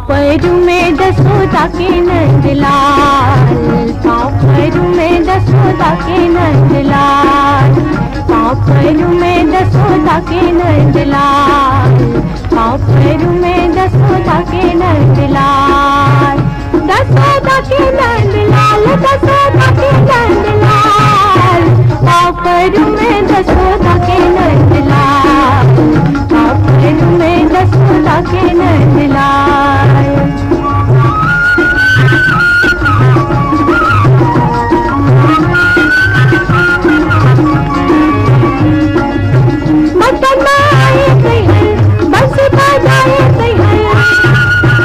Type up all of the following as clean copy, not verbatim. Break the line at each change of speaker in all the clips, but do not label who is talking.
पैरू में दसोदा के नंदलाल, पाँव पैरू में दसोदा के नंदलाल, पाँव पैरू में दसोदा के नंदलाल, पाँव पैरू में दसोदा के नंदलाल, दसोदा के नंदलाल, दसोदा के नंदलाल, पाँव पैरू में दसोदा के नंदलाल, पाँव पैरू में दसोदा के नंदलाल। मटन माए कहीं बंसी बजाए कहीं,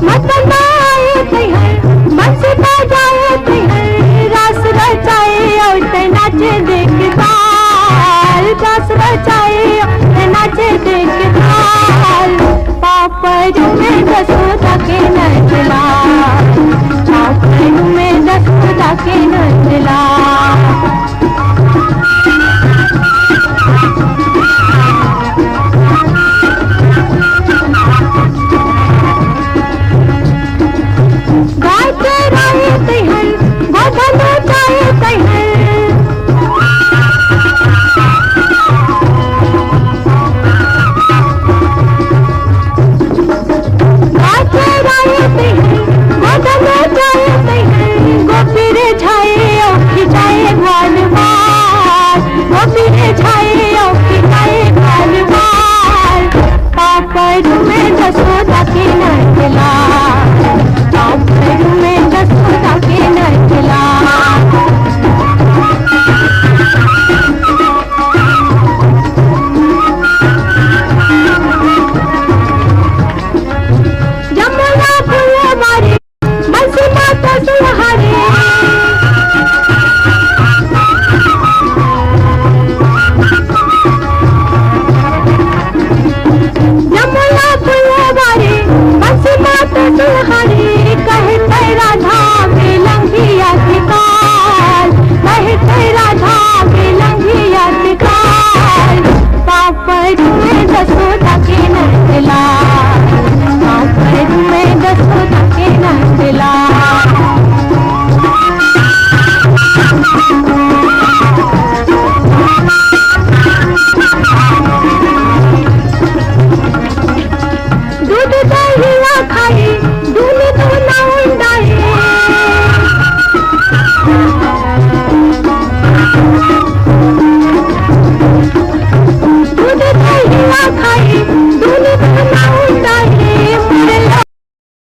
मटन माए कहीं बंसी बजाए कहीं, रास रचाए और नाचे देखताल, रास रचाए और नाचे देखताल, पापड़ में दसोदा के नंदलाल, पापड़ में दसोदा के नंदलाल।